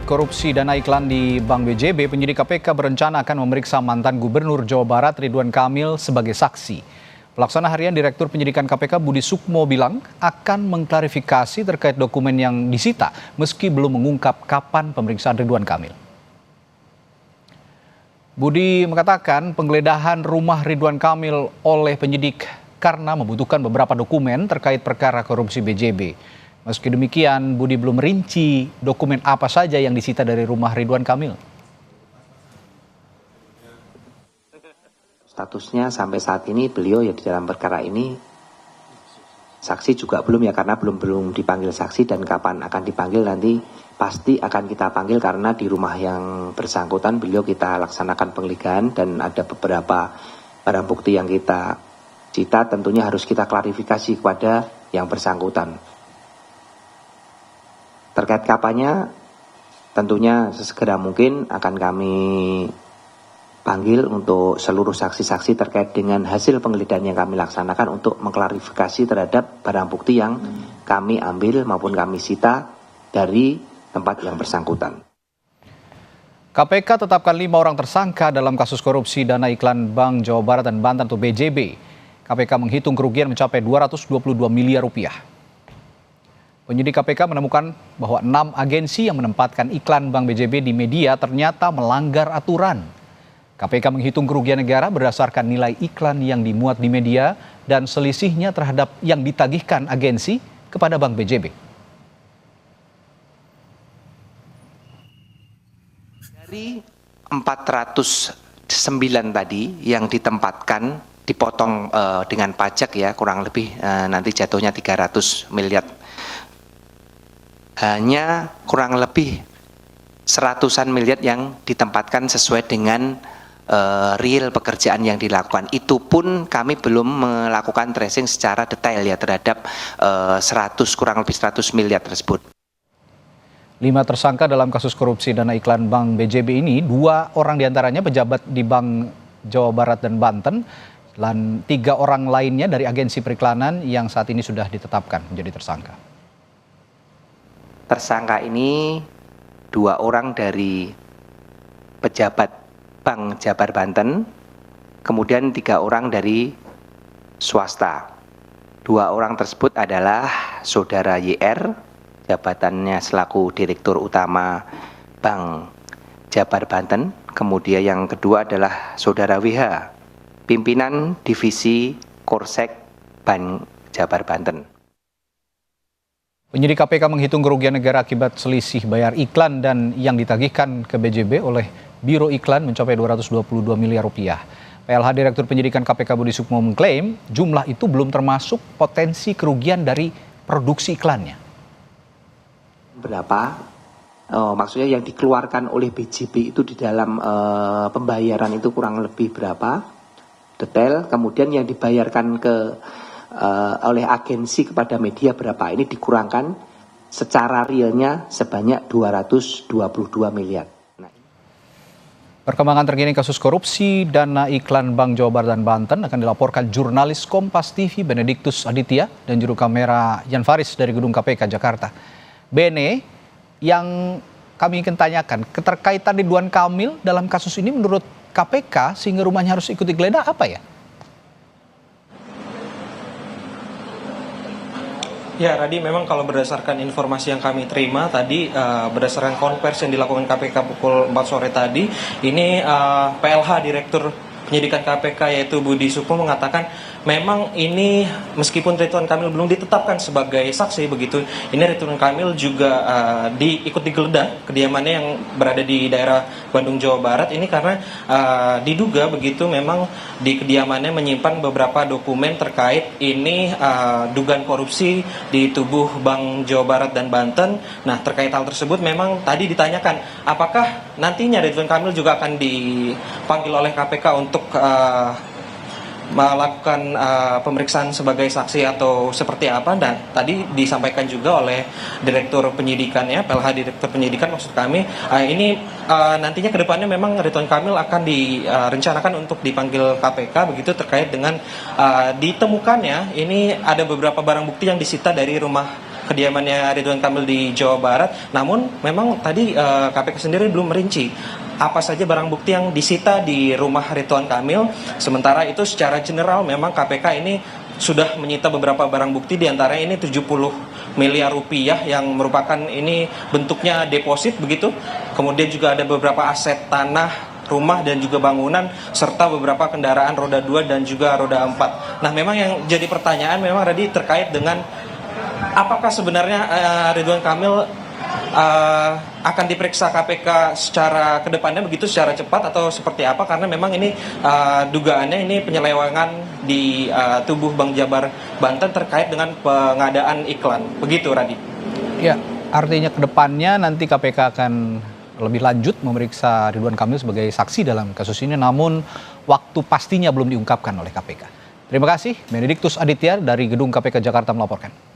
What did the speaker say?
Korupsi dana iklan di Bank BJB, penyidik KPK berencana akan memeriksa mantan Gubernur Jawa Barat Ridwan Kamil sebagai saksi. Pelaksana harian Direktur Penyidikan KPK Budi Sukmo bilang akan mengklarifikasi terkait dokumen yang disita meski belum mengungkap kapan pemeriksaan Ridwan Kamil. Budi mengatakan penggeledahan rumah Ridwan Kamil oleh penyidik karena membutuhkan beberapa dokumen terkait perkara korupsi BJB. Meski demikian, Budi belum merinci dokumen apa saja yang disita dari rumah Ridwan Kamil. Statusnya sampai saat ini beliau ya di dalam perkara ini saksi juga belum ya, karena belum dipanggil saksi, dan kapan akan dipanggil nanti pasti akan kita panggil karena di rumah yang bersangkutan beliau kita laksanakan penggeledahan dan ada beberapa barang bukti yang kita cita, tentunya harus kita klarifikasi kepada yang bersangkutan. Terkait kapannya, tentunya sesegera mungkin akan kami panggil untuk seluruh saksi-saksi terkait dengan hasil penggeledahan yang kami laksanakan untuk mengklarifikasi terhadap barang bukti yang kami ambil maupun kami sita dari tempat yang bersangkutan. KPK tetapkan 5 orang tersangka dalam kasus korupsi dana iklan Bank Jawa Barat dan Banten atau BJB. KPK menghitung kerugian mencapai 222 miliar rupiah. Penyidik KPK menemukan bahwa 6 agensi yang menempatkan iklan Bank BJB di media ternyata melanggar aturan. KPK menghitung kerugian negara berdasarkan nilai iklan yang dimuat di media dan selisihnya terhadap yang ditagihkan agensi kepada Bank BJB. Dari 409 tadi yang ditempatkan dipotong dengan pajak ya, kurang lebih nanti jatuhnya 300 miliar. Hanya kurang lebih seratusan miliar yang ditempatkan sesuai dengan real pekerjaan yang dilakukan. Itu pun kami belum melakukan tracing secara detail ya terhadap kurang lebih 100 miliar tersebut. 5 tersangka dalam kasus korupsi dana iklan Bank BJB ini, 2 orang diantaranya pejabat di Bank Jawa Barat dan Banten, dan 3 orang lainnya dari agensi periklanan yang saat ini sudah ditetapkan menjadi tersangka. Tersangka ini 2 orang dari pejabat Bank Jabar Banten, kemudian 3 orang dari swasta. 2 orang tersebut adalah Saudara YR, jabatannya selaku Direktur Utama Bank Jabar Banten, kemudian yang kedua adalah Saudara WH, pimpinan Divisi Korsek Bank Jabar Banten. Penyidik KPK menghitung kerugian negara akibat selisih bayar iklan dan yang ditagihkan ke BJB oleh Biro Iklan mencapai 222 miliar rupiah. PLH Direktur Penyidikan KPK Budi Sukmo mengklaim jumlah itu belum termasuk potensi kerugian dari produksi iklannya. Berapa? Maksudnya yang dikeluarkan oleh BJB itu di dalam pembayaran itu kurang lebih berapa? Detail. Kemudian yang dibayarkan oleh agensi kepada media berapa, ini dikurangkan secara realnya sebanyak 222 miliar. Perkembangan terkini kasus korupsi dana iklan Bank Jawa Barat dan Banten akan dilaporkan jurnalis Kompas TV Benediktus Aditya dan juru kamera Jan Faris dari Gedung KPK Jakarta. Bene, yang kami ingin tanyakan, keterkaitan Ridwan Kamil dalam kasus ini menurut KPK sehingga rumahnya harus ikut digeledah apa ya? Ya, Radi, memang kalau berdasarkan informasi yang kami terima tadi, berdasarkan konversi yang dilakukan KPK pukul 4 sore tadi, ini PLH Direktur Penyidikan KPK yaitu Budi Sukmo mengatakan memang ini meskipun Ridwan Kamil belum ditetapkan sebagai saksi begitu, ini Ridwan Kamil juga ikut digeledah kediamannya yang berada di daerah Bandung Jawa Barat ini karena diduga begitu memang di kediamannya menyimpan beberapa dokumen terkait ini dugaan korupsi di tubuh Bank Jawa Barat dan Banten. Nah, terkait hal tersebut memang tadi ditanyakan apakah nantinya Ridwan Kamil juga akan dipanggil oleh KPK untuk melakukan pemeriksaan sebagai saksi atau seperti apa, dan tadi disampaikan juga oleh Direktur Penyidikannya, PLH Direktur Penyidikan maksud kami, ini nantinya ke depannya memang Ridwan Kamil akan direncanakan untuk dipanggil KPK begitu terkait dengan ditemukannya ini ada beberapa barang bukti yang disita dari rumah kediamannya Ridwan Kamil di Jawa Barat. Namun memang tadi KPK sendiri belum merinci apa saja barang bukti yang disita di rumah Ridwan Kamil. Sementara itu secara general memang KPK ini sudah menyita beberapa barang bukti, diantaranya ini 70 miliar rupiah yang merupakan ini bentuknya deposit begitu. Kemudian juga ada beberapa aset tanah, rumah dan juga bangunan, serta beberapa kendaraan roda 2 dan juga roda 4. Nah memang yang jadi pertanyaan memang tadi terkait dengan apakah sebenarnya Ridwan Kamil akan diperiksa KPK secara kedepannya begitu, secara cepat atau seperti apa, karena memang ini dugaannya ini penyelewengan di tubuh Bank Jabar Banten terkait dengan pengadaan iklan begitu, Radit. Ya, artinya kedepannya nanti KPK akan lebih lanjut memeriksa Ridwan Kamil sebagai saksi dalam kasus ini, namun waktu pastinya belum diungkapkan oleh KPK. Terima kasih, Benediktus Aditya dari Gedung KPK Jakarta melaporkan.